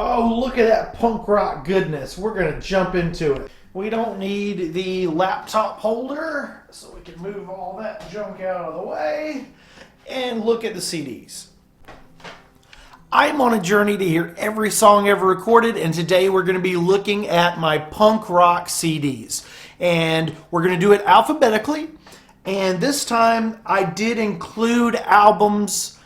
Oh, look at that punk rock goodness. We're going to jump into it. We don't need the laptop holder, so we can move all that junk out of the way and look at the CDs. I'm on a journey to hear every song ever recorded, and today we're going to be looking at my punk rock CDs. And we're going to do it alphabetically, and this time I did include albums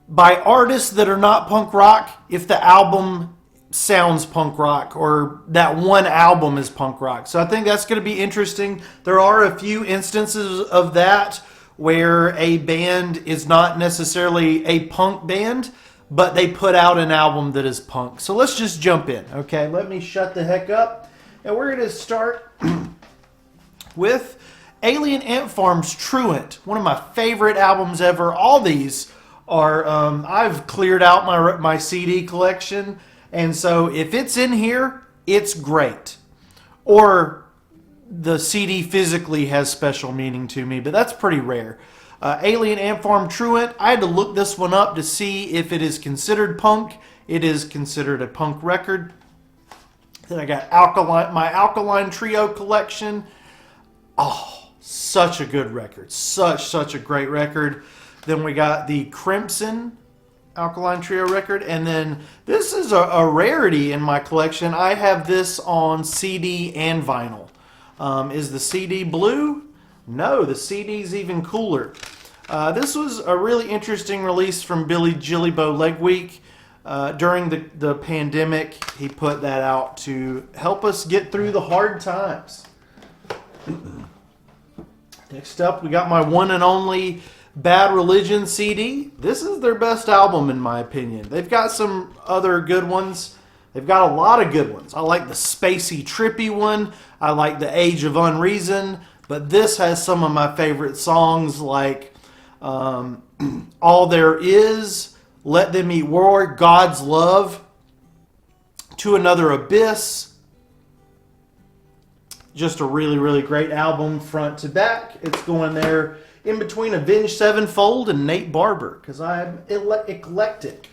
by artists that are not punk rock if the album sounds punk rock or that one album is punk rock. So I think that's going to be interesting. There are a few instances of that where a band is not necessarily a punk band, but they put out an album that is punk. So let's just jump in, okay? Let me shut the heck up. And we're going to start with Alien Ant Farm's Truant, one of my favorite albums ever. All these are, I've cleared out my CD collection, and so if it's in here, it's great. Or the CD physically has special meaning to me, but that's pretty rare. Alien Ant Farm Truant, I had to look this one up to see if it is considered punk. It is considered a punk record. Then I got my Alkaline Trio collection. Oh, such a good record. Such a great record. Then we got the Crimson Alkaline Trio record. And then this is a rarity in my collection. I have this on CD and vinyl. Is the CD blue? No, the CD's even cooler. This was a really interesting release from Billy Gillibo Legweek. During the pandemic, he put that out to help us get through the hard times. Next up, we got my one and only Bad Religion CD. This is their best album in my opinion. They've got some other good ones. They've got a lot of good ones. I like the spacey, trippy one. I like the Age of Unreason. But this has some of my favorite songs like All There Is, Let Them Eat War, God's Love, To Another Abyss. Just a really great album front to back. It's going there in between Avenged Sevenfold and Nate Barber because I'm eclectic.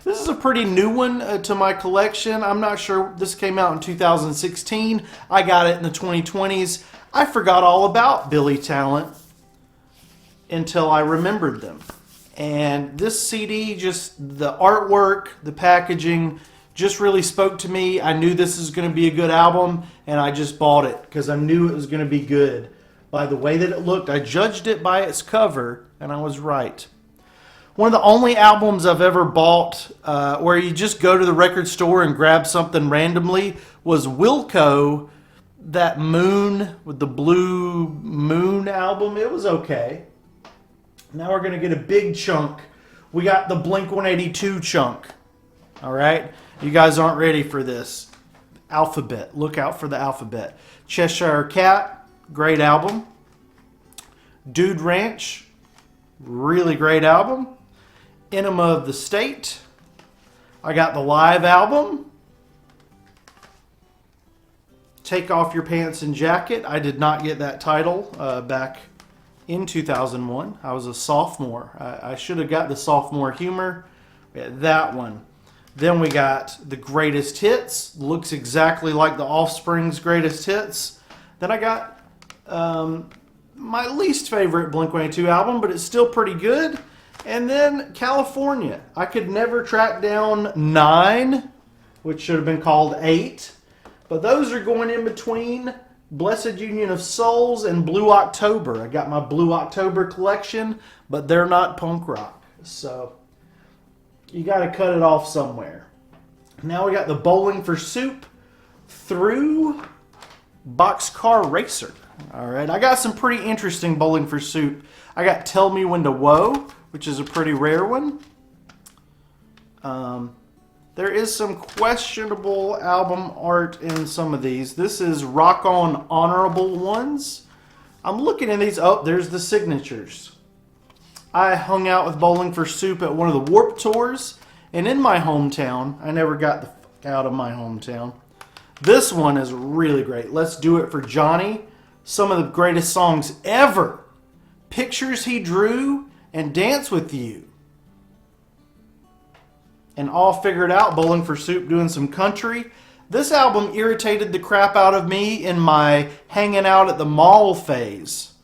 This is a pretty new one to my collection. I'm not sure. This came out in 2016. I got it in the 2020s. I forgot all about Billy Talent until I remembered them. And this CD, just the artwork, the packaging, just really spoke to me. I knew this was going to be a good album, and I just bought it because I knew it was going to be good. By the way that it looked, I judged it by its cover, and I was right. One of the only albums I've ever bought where you just go to the record store and grab something randomly was Wilco, that Moon with the Blue Moon album. It was okay. Now we're going to get a big chunk. We got the Blink-182 chunk. All right? You guys aren't ready for this. Alphabet. Look out for the alphabet. Cheshire Cat, great album. Dude Ranch, really great album. Enema of the State. I got the live album. Take Off Your Pants and Jacket. I did not get that title back in 2001. I was a sophomore. I should have got the sophomore humor. We had that one. Then we got the Greatest Hits. Looks exactly like the Offspring's Greatest Hits. Then I got my least favorite Blink-182 album, but it's still pretty good. And then California. I could never track down 9, which should have been called 8. But those are going in between Blessed Union of Souls and Blue October. I got my Blue October collection, but they're not punk rock. So you got to cut it off somewhere. Now we got the Bowling for Soup through Boxcar Racer. All right, I got some pretty interesting Bowling for Soup. I got Tell Me When to Woe, which is a pretty rare one. There is some questionable album art in some of these. This is Rock On Honorable Ones. I'm looking at these. Oh, there's the signatures. I hung out with Bowling for Soup at one of the Warped Tours, and in my hometown, I never got the fuck out of my hometown. This one is really great. Let's Do It for Johnny. Some of the greatest songs ever. Pictures He Drew and Dance With You. and All Figured Out, Bowling for Soup doing some country. This album irritated the crap out of me in my hanging out at the mall phase,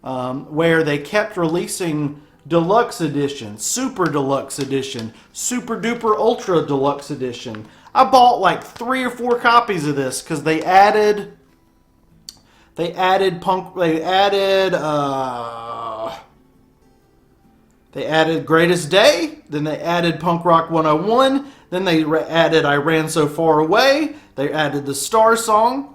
where they kept releasing deluxe edition, super deluxe edition, super duper ultra deluxe edition. I bought like 3 or 4 copies of this because they added Greatest Day, then they added Punk Rock 101, then they added I Ran So Far Away, they added the Star Song,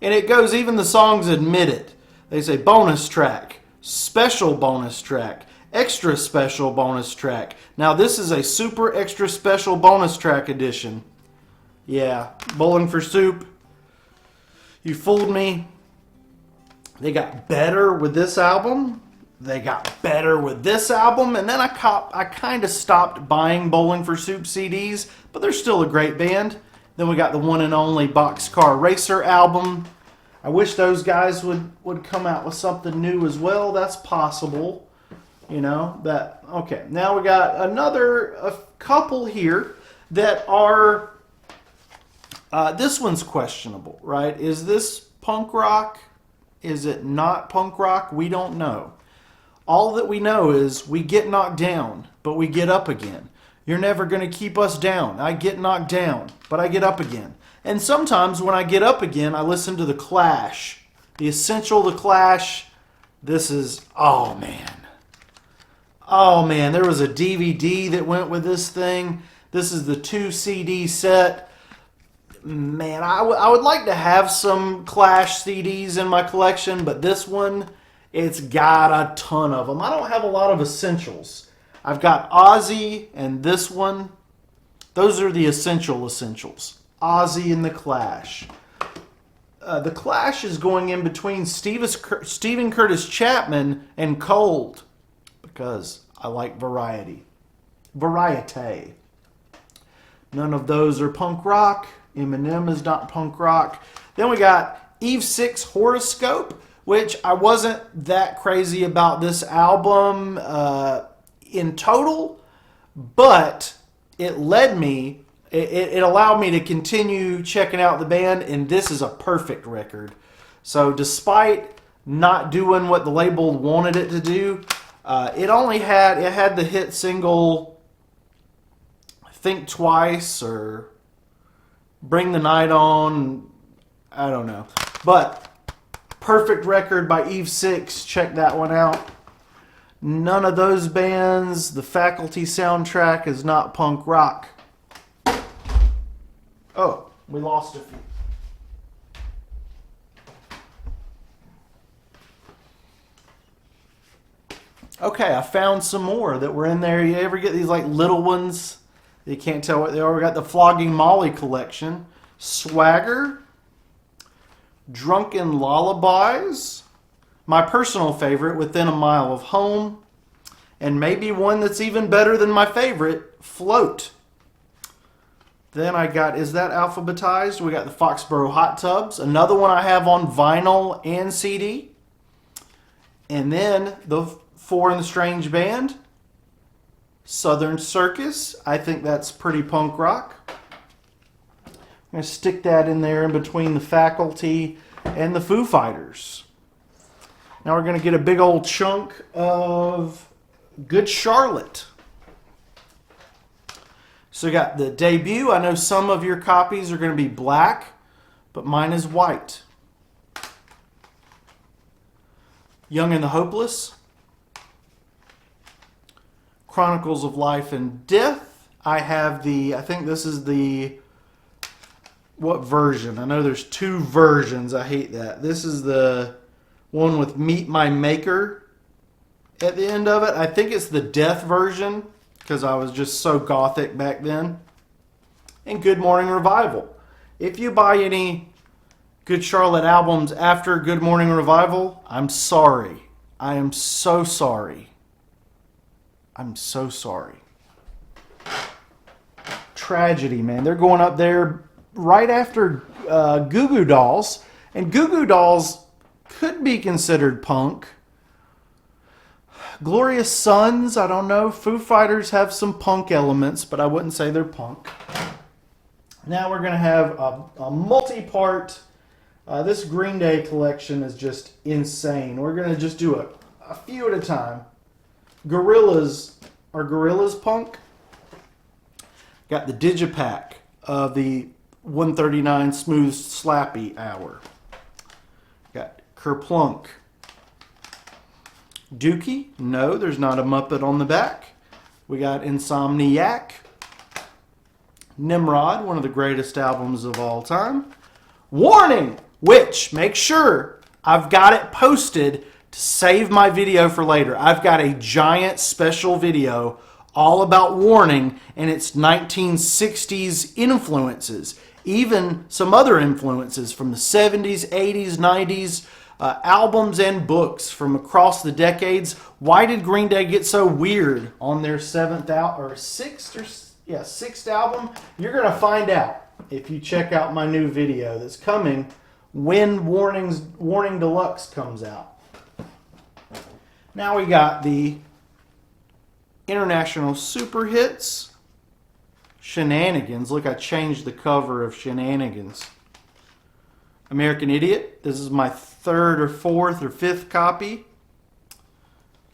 and it goes, even the songs admit it. They say bonus track, special bonus track, extra special bonus track. Now this is a super extra special bonus track edition. Yeah, Bowling for Soup, you fooled me. They got better with this album. They got better with this album, and then I kind of stopped buying Bowling for Soup CDs, but they're still a great band. Then we got the one and only Boxcar Racer album. I wish those guys would come out with something new as well. That's possible, you know. That okay. Now we got a couple here that are. This one's questionable, right? Is this punk rock? Is it not punk rock? We don't know. All that we know is we get knocked down, but we get up again. You're never going to keep us down. I get knocked down, but I get up again. And sometimes when I get up again, I listen to The Clash. The Essential The Clash. This is, oh man. Oh man, there was a DVD that went with this thing. This is the 2 CD set. Man, I would like to have some Clash CDs in my collection, but this one, it's got a ton of them. I don't have a lot of essentials. I've got Ozzy and this one. Those are the essentials. Ozzy and The Clash. The Clash is going in between Stephen Curtis Chapman and Cold, because I like variety. Variety. None of those are punk rock. Eminem is not punk rock. Then we got Eve 6 Horoscope, which I wasn't that crazy about this album in total, but it allowed me to continue checking out the band, and this is a perfect record. So despite not doing what the label wanted it to do, it had the hit single Think Twice or Bring the Night On, I don't know. But perfect record by Eve 6. Check that one out. None of those bands. The Faculty soundtrack is not punk rock. Oh, we lost a few. Okay, I found some more that were in there. You ever get these like little ones? You can't tell what they are. We got the Flogging Molly collection. Swagger. Drunken Lullabies. My personal favorite, Within a Mile of Home. And maybe one that's even better than my favorite, Float. Then I got, is that alphabetized? We got the Foxborough Hot Tubs. Another one I have on vinyl and CD. And then the Four in the Strange Band. Southern Circus. I think that's pretty punk rock. I'm going to stick that in there in between the Faculty and the Foo Fighters. Now we're going to get a big old chunk of Good Charlotte. So we got the debut. I know some of your copies are going to be black, but mine is white. Young and the Hopeless. Chronicles of Life and Death. I have I think this is what version? I know there's 2 versions. I hate that. This is the one with Meet My Maker at the end of it. I think it's the death version because I was just so gothic back then. And Good Morning Revival. If you buy any Good Charlotte albums after Good Morning Revival, I'm sorry. I am so sorry. I'm so sorry. Tragedy, man. They're going up there right after Goo Goo Dolls. And Goo Goo Dolls could be considered punk. Glorious Sons, I don't know. Foo Fighters have some punk elements, but I wouldn't say they're punk. Now we're going to have a multi-part. This Green Day collection is just insane. We're going to just do a few at a time. Gorillaz. Are Gorillaz punk? Got the Digipack of the 139 Smooth Slappy Hour. Got Kerplunk. Dookie? No, there's not a Muppet on the back. We got Insomniac. Nimrod, one of the greatest albums of all time. Warning! Which, make sure I've got it posted to save my video for later. I've got a giant special video all about Warning and its 1960s influences. Even some other influences from the 70s, 80s, 90s, albums and books from across the decades. Why did Green Day get so weird on their sixth album? You're going to find out if you check out my new video that's coming when Warning Deluxe comes out. Now we got the International Super Hits. Shenanigans. Look, I changed the cover of Shenanigans. American Idiot. This is my third or fourth or fifth copy.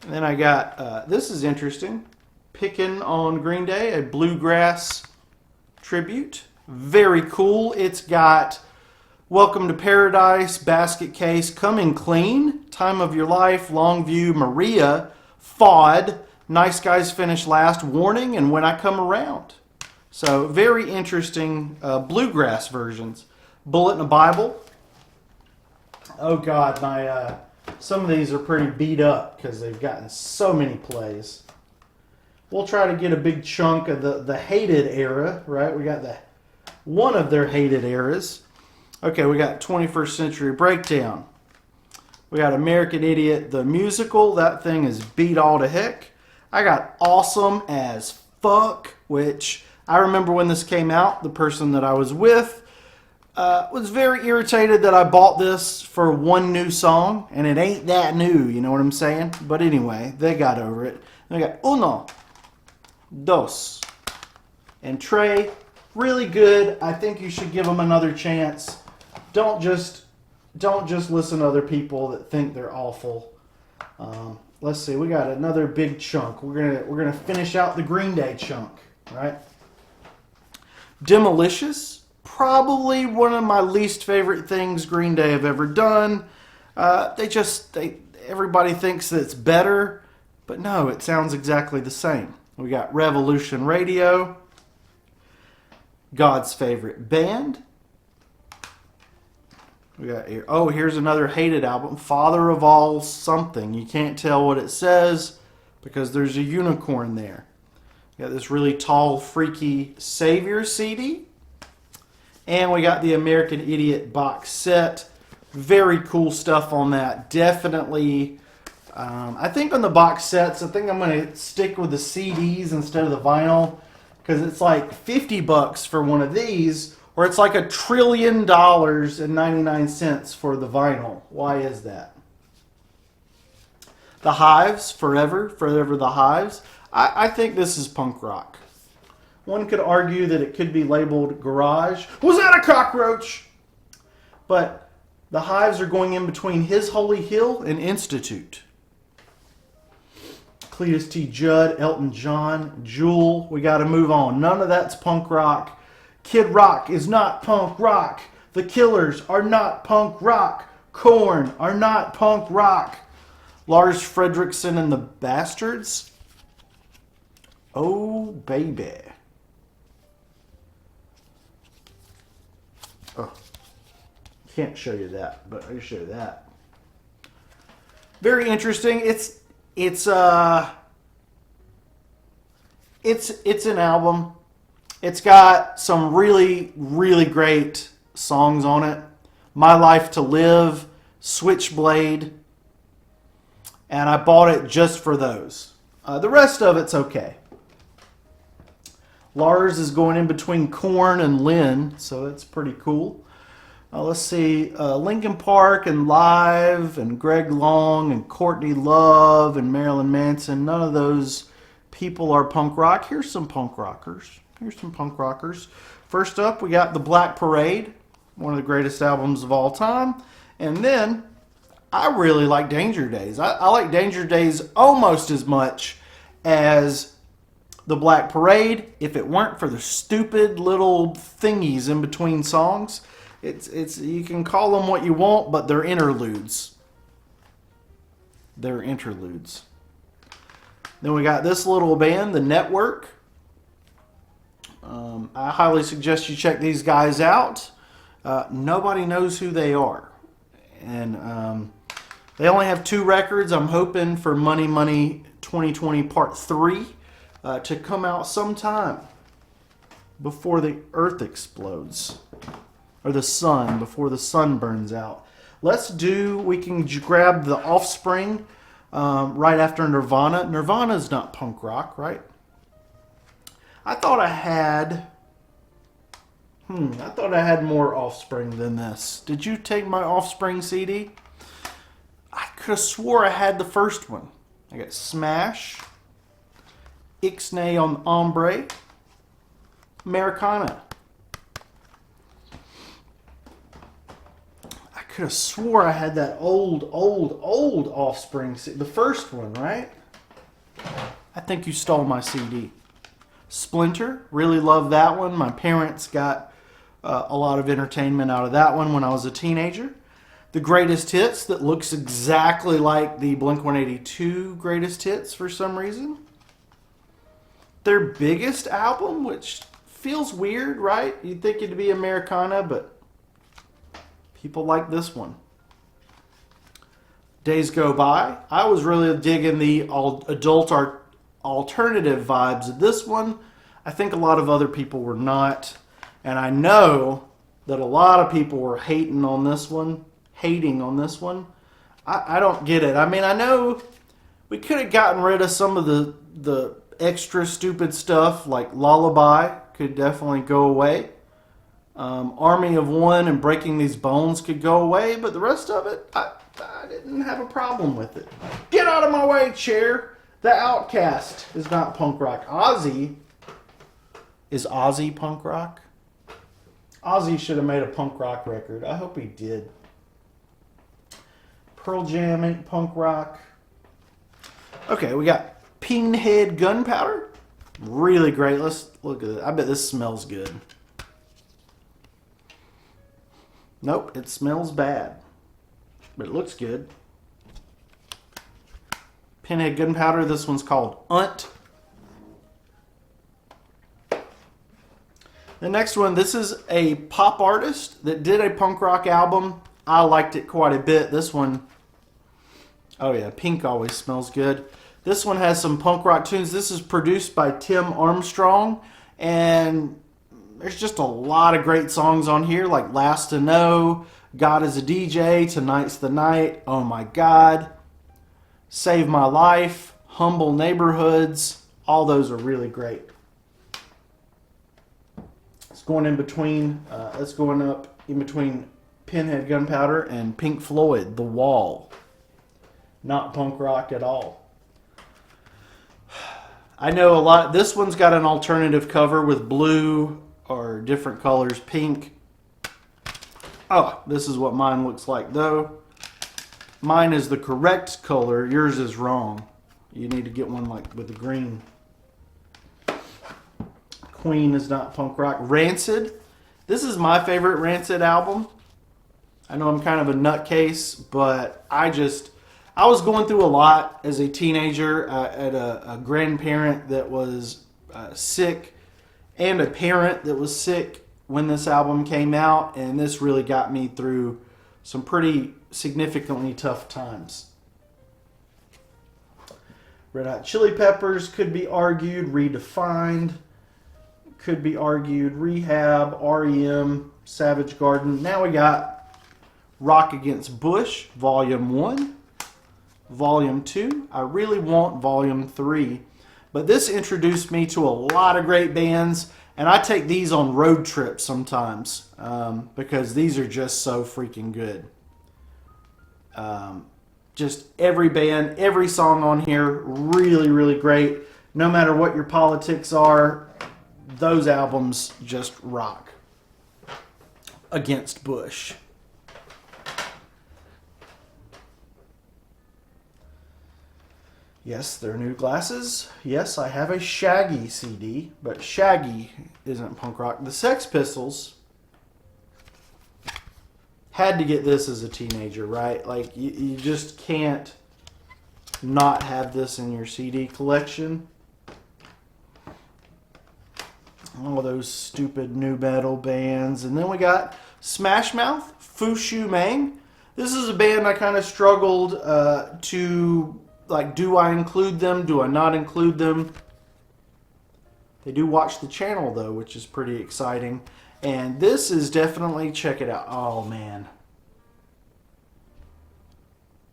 And then I got, this is interesting, Pickin' on Green Day, a bluegrass tribute. Very cool. It's got Welcome to Paradise, Basket Case, Coming Clean, Time of Your Life, Longview, Maria, Fod, Nice Guys Finish Last, Warning, and When I Come Around. So very interesting bluegrass versions. Bullet in a Bible. Oh God, some of these are pretty beat up because they've gotten so many plays. We'll try to get a big chunk of the hated era, right? We got one of their hated eras. Okay, we got 21st Century Breakdown. We got American Idiot, the musical. That thing is beat all to heck. I got Awesome as Fuck, which I remember when this came out, the person that I was with was very irritated that I bought this for one new song, and it ain't that new, you know what I'm saying? But anyway, they got over it. They got Uno, Dos, and Trey. Really good. I think you should give them another chance. Don't just listen to other people that think they're awful. Let's see. We got another big chunk. We're gonna finish out the Green Day chunk, right? Demolicious, probably one of my least favorite things Green Day have ever done. Everybody thinks that it's better, but no, it sounds exactly the same. We got Revolution Radio, God's Favorite Band. We got here. Oh, here's another hated album, Father of All something. You can't tell what it says because there's a unicorn there. We got this really tall, freaky Savior CD. And we got the American Idiot box set. Very cool stuff on that. Definitely, I think on the box sets, I think I'm going to stick with the CDs instead of the vinyl. Because it's like $50 for one of these, or it's like $1 trillion and 99 cents for the vinyl. Why is that? The Hives, Forever the Hives. I think this is punk rock. One could argue that it could be labeled garage. Was that a cockroach? But the Hives are going in between His Holy Hill and Institute. Cletus T. Judd, Elton John, Jewel. We got to move on. None of that's punk rock. Kid Rock is not punk rock. The Killers are not punk rock. Korn are not punk rock. Lars Fredriksson and the Bastards. Oh, baby. Oh, can't show you that, but I can show you that. Very interesting. It's an album. It's got some really, really great songs on it. My Life to Live, Switchblade, and I bought it just for those. The rest of it's okay. Lars is going in between Korn and Lynn, so that's pretty cool. Let's see, Linkin Park and Live and Greg Long and Courtney Love and Marilyn Manson. None of those people are punk rock. Here's some punk rockers. First up, we got The Black Parade, one of the greatest albums of all time. And then, I really like Danger Days. I like Danger Days almost as much as The Black Parade if it weren't for the stupid little thingies in between songs. It's you can call them what you want, but they're interludes. Then we got this little band, The Network. I highly suggest you check these guys out. Nobody knows who they are. And they only have 2 records. I'm hoping for Money Money 2020 Part 3 to come out sometime before the earth explodes. Or the sun, before the sun burns out. We can grab the Offspring right after Nirvana. Nirvana's not punk rock, right? I thought I had more Offspring than this. Did you take my Offspring CD? I could have swore I had the first one. I got Smash, Ixnay on Ombre, Americana. I could have swore I had that old Offspring CD. The first one, right? I think you stole my CD. Splinter, really love that one. My parents got a lot of entertainment out of that one when I was a teenager. The Greatest Hits, that looks exactly like the Blink-182 Greatest Hits for some reason. Their biggest album, which feels weird, right? You'd think it'd be Americana, but people like this one. Days Go By. I was really digging the adult alternative vibes of this one. I think a lot of other people were not. And I know that a lot of people were hating on this one. I don't get it. I mean, I know we could have gotten rid of some of the extra stupid stuff, like Lullaby could definitely go away. Army of One and Breaking These Bones could go away, but the rest of it, I didn't have a problem with it. Get out of my way, chair. The Outcast is not punk rock. Is Ozzy punk rock? Ozzy should have made a punk rock record. I hope he did. Pearl Jam ain't punk rock. Okay, we got Pinhead Gunpowder. Really great. Let's look at it. I bet this smells good. Nope, it smells bad. But it looks good. Pinhead Gunpowder. This one's called Unt. The next one, this is a pop artist that did a punk rock album. I liked it quite a bit. This one, oh yeah, pink always smells good. This one has some punk rock tunes. This is produced by Tim Armstrong, and there's just a lot of great songs on here, like Last to Know, God is a DJ, Tonight's the Night, Oh My God, Save My Life, Humble Neighborhoods. All those are really great. It's going in between, it's going up in between Pinhead Gunpowder and Pink Floyd, The Wall. Not punk rock at all. I know a lot. This one's got an alternative cover with blue or different colors, pink. Oh, this is what mine looks like though. Mine is the correct color. Yours is wrong. You need to get one like with the green. Queen is not punk rock. Rancid. This is my favorite Rancid album. I know I'm kind of a nutcase, but I was going through a lot as a teenager. I had a grandparent that was sick and a parent that was sick when this album came out, and this really got me through some pretty significantly tough times. Red Hot Chili Peppers could be argued, Redefined could be argued, Rehab, REM, Savage Garden. Now we got Rock Against Bush, Volume 1. Volume 2. I really want Volume 3. But this introduced me to a lot of great bands, And I take these on road trips sometimes because these are just so freaking good. Just every band, every song on here, really, really great. No matter what your politics are, those albums just rock. Against Bush. Yes, they're new glasses. Yes, I have a Shaggy CD, but Shaggy isn't punk rock. The Sex Pistols had to get this as a teenager, right? Like, you just can't not have this in your CD collection. All those stupid new metal bands. And then we got Smash Mouth, Fu Shu Mang. This is a band I kind of struggled to... Like, do I include them? Do I not include them? They do watch the channel, though, which is pretty exciting. And this is definitely, check it out. Oh, man.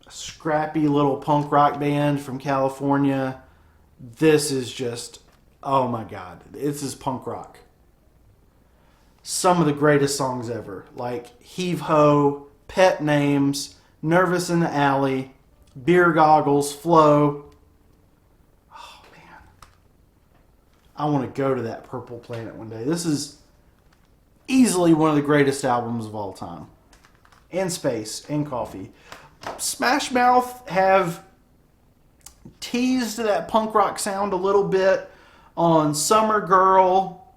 A scrappy little punk rock band from California. This is just, oh, my God. This is punk rock. Some of the greatest songs ever. Like Heave Ho, Pet Names, Nervous in the Alley, Beer Goggles, Flow. Oh, man. I want to go to that Purple Planet one day. This is easily one of the greatest albums of all time. And Space, and Coffee. Smash Mouth have teased that punk rock sound a little bit on Summer Girl,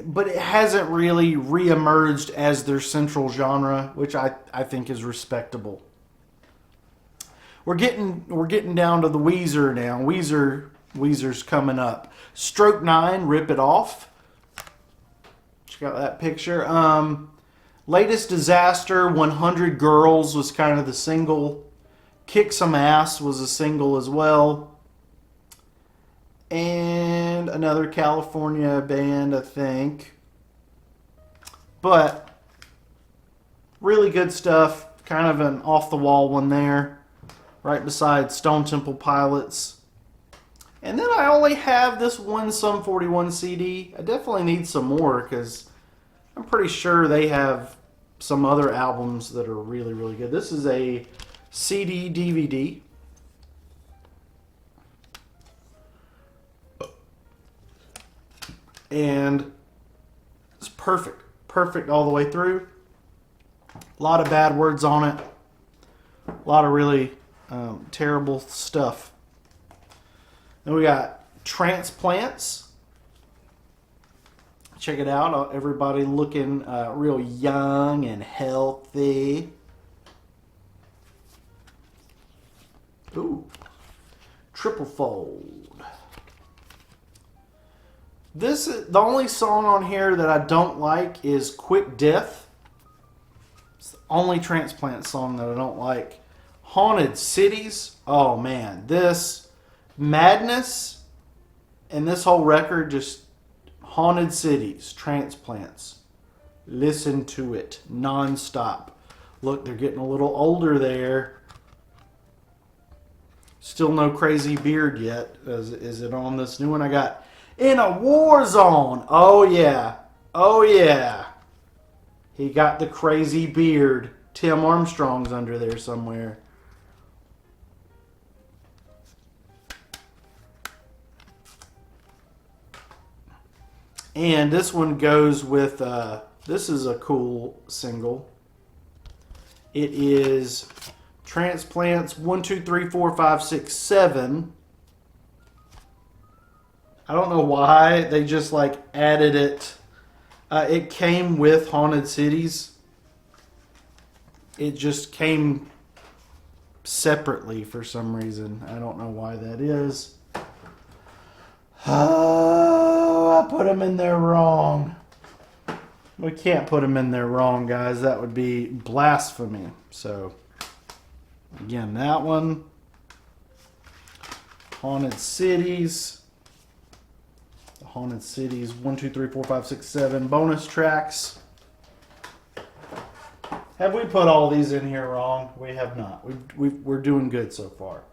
but it hasn't really re-emerged as their central genre, which I think is respectable. We're getting down to the Weezer now. Weezer's coming up. Stroke 9, Rip It Off. Check out that picture. Latest Disaster, 100 Girls was kind of the single. Kick Some Ass was a single as well. And another California band, I think. But really good stuff. Kind of an off-the-wall one there. Right beside Stone Temple Pilots. And then I only have this one Sum 41 CD. I definitely need some more because I'm pretty sure they have some other albums that are really, really good. This is a CD DVD. And it's perfect. Perfect all the way through. A lot of bad words on it. A lot of really terrible stuff. Then we got Transplants. Check it out. Everybody looking real young and healthy. Ooh. Triple Fold. This is the only song on here that I don't like is Quick Death. It's the only Transplant song that I don't like. Haunted Cities. Oh man, this Madness and this whole record, just Haunted Cities, Transplants. Listen to it non-stop. Look, they're getting a little older there. Still no crazy beard yet. Is it on this new one I got? In a War Zone. Oh yeah. Oh yeah. He got the crazy beard. Tim Armstrong's under there somewhere. And this one goes with, this is a cool single. It is Transplants 1, 2, 3, 4, 5, 6, 7. I don't know why they just like added it. It came with Haunted Cities. It just came separately for some reason. I don't know why that is. I put them in there wrong. We can't put them in there wrong, guys. That would be blasphemy. So, again, that one. Haunted Cities. The Haunted Cities 1, 2, 3, 4, 5, 6, 7 bonus tracks. Have we put all these in here wrong? We have not. We're doing good so far.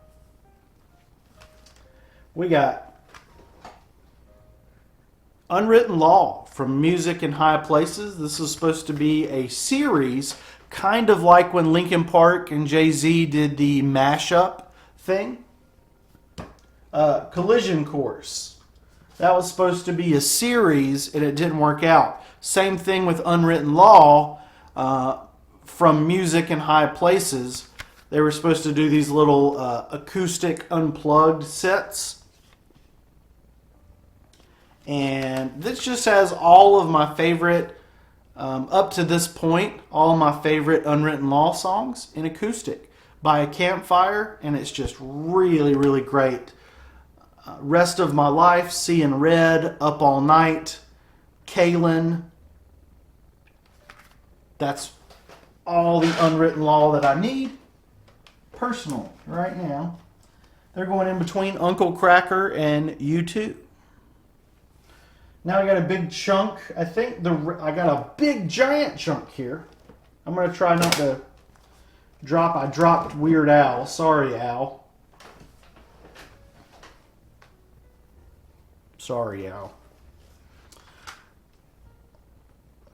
We got Unwritten Law from Music in High Places. This is supposed to be a series, kind of like when Linkin Park and Jay-Z did the mashup thing. Collision Course. That was supposed to be a series, and it didn't work out. Same thing with Unwritten Law from Music in High Places. They were supposed to do these little acoustic unplugged sets. And this just has all of my favorite, up to this point, all my favorite Unwritten Law songs in acoustic by a campfire, and it's just really, really great. Rest of My Life, Seeing Red, Up All Night, Kaylin. That's all the Unwritten Law that I need personally right now. They're going in between Uncle Cracker and U2. Now I got a big chunk. I think I got a big giant chunk here. I'm going to try not to drop. I dropped Weird Al. Sorry, Al. Sorry, Al.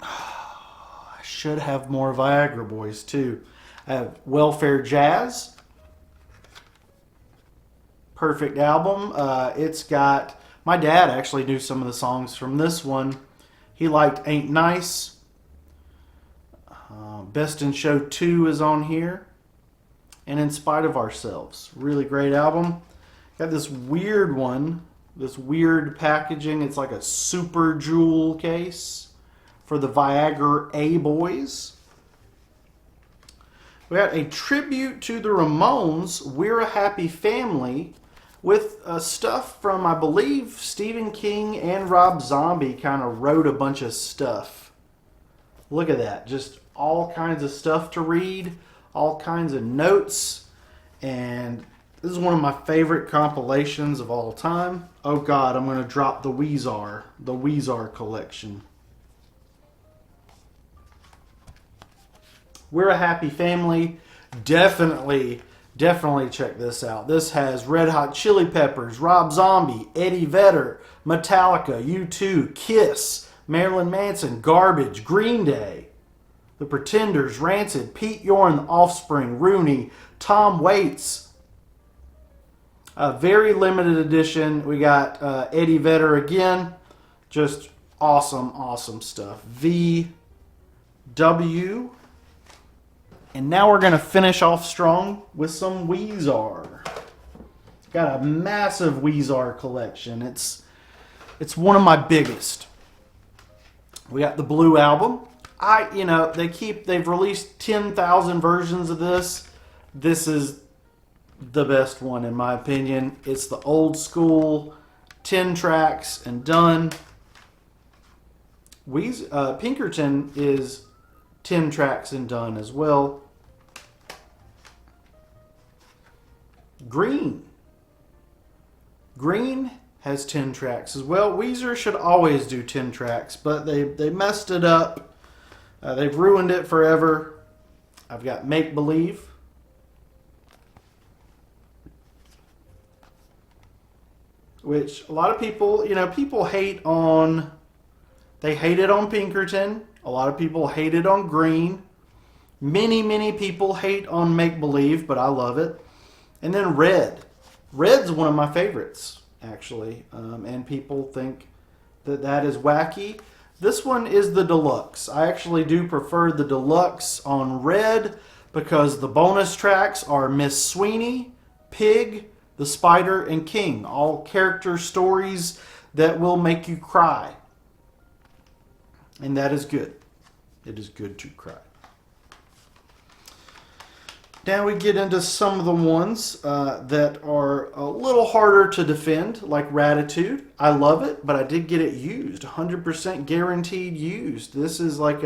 I should have more Viagra Boys too. I have Welfare Jazz. Perfect album. It's got... My dad actually knew some of the songs from this one. He liked Ain't Nice. Best in Show 2 is on here. And In Spite of Ourselves. Really great album. Got this weird one. This weird packaging. It's like a super jewel case for the Viagra A Boys. We got a tribute to the Ramones, We're a Happy Family, with stuff from, I believe, Stephen King and Rob Zombie kind of wrote a bunch of stuff. Look at that. Just all kinds of stuff to read, all kinds of notes, and this is one of my favorite compilations of all time. Oh God, I'm going to drop the Weezer Collection. We're a Happy Family. Definitely check this out. This has Red Hot Chili Peppers, Rob Zombie, Eddie Vedder, Metallica, U2, Kiss, Marilyn Manson, Garbage, Green Day, The Pretenders, Rancid, Pete Yorn, The Offspring, Rooney, Tom Waits. A very limited edition. We got Eddie Vedder again. Just awesome stuff. VW. And now we're going to finish off strong with some Weezer. Got a massive Weezer collection. It's one of my biggest. We got the Blue Album. They've released 10,000 versions of this. This is the best one in my opinion. It's the old school 10 tracks and done. Pinkerton is 10 tracks and done as well. Green has 10 tracks as well. Weezer should always do 10 tracks, but they messed it up. They've ruined it forever. I've got Make Believe. Which a lot of people, people hate on. They hate it on Pinkerton. A lot of people hate it on Green. Many people hate on Make Believe, but I love it. And then Red. Red's one of my favorites, actually. And people think that is wacky. This one is the deluxe. I actually do prefer the deluxe on Red because the bonus tracks are Miss Sweeney, Pig, The Spider, and King. All character stories that will make you cry. And that is good. It is good to cry. Now we get into some of the ones that are a little harder to defend, like Ratitude. I love it, but I did get it used. 100% guaranteed used. This is like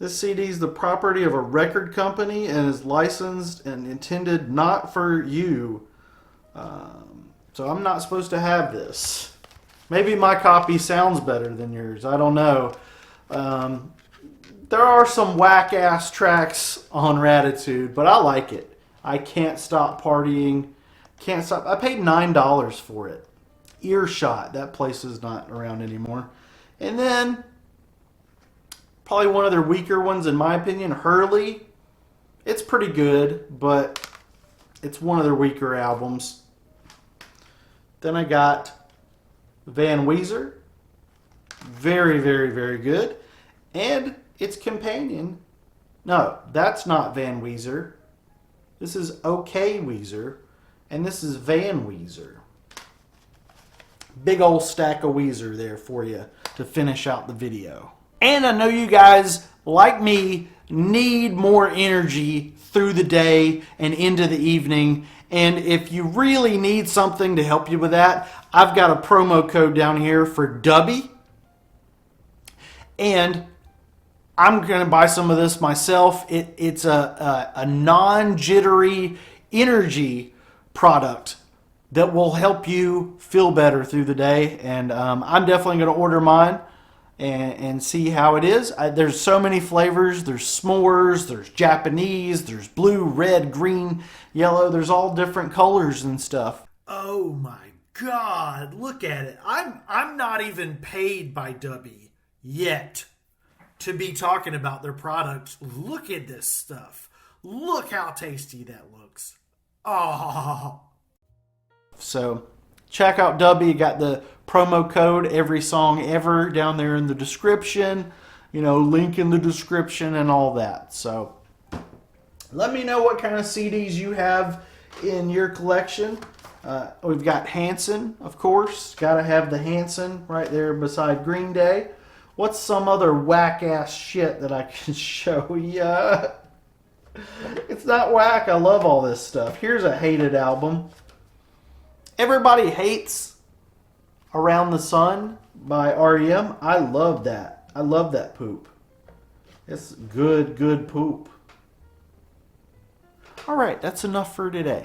this CD is the property of a record company and is licensed and intended not for you. So I'm not supposed to have this. Maybe my copy sounds better than yours. I don't know. There are some whack-ass tracks on Ratitude, but I like it. I Can't Stop Partying. Can't stop. I paid $9 for it. earshot. That place is not around anymore. And then, probably one of their weaker ones in my opinion, Hurley. It's pretty good, but it's one of their weaker albums. Then I got Van Weezer. Very, very, very good. And its companion. No, that's not Van Weezer. This is OK Weezer. And this is Van Weezer. Big old stack of Weezer there for you to finish out the video. And I know you guys, like me, need more energy through the day and into the evening. And if you really need something to help you with that, I've got a promo code down here for Dubby. And I'm going to buy some of this myself. It's a non-jittery energy product that will help you feel better through the day. And I'm definitely going to order mine and see how it is. There's so many flavors. There's s'mores, there's Japanese, there's blue, red, green, yellow. There's all different colors and stuff. Oh my God, look at it. I'm not even paid by Dubby yet to be talking about their products. Look at this stuff. Look how tasty that looks. Oh. So check out Dubby. Got the promo code Every Song Ever down there in the description. You know, link in the description and all that. So let me know what kind of CDs you have in your collection. We've got Hanson, of course. Got to have the Hanson right there beside Green Day. What's some other whack-ass shit that I can show you? It's not whack. I love all this stuff. Here's a hated album. Everybody Hates Around the Sun by R.E.M. I love that. I love that poop. It's good, good poop. All right, that's enough for today.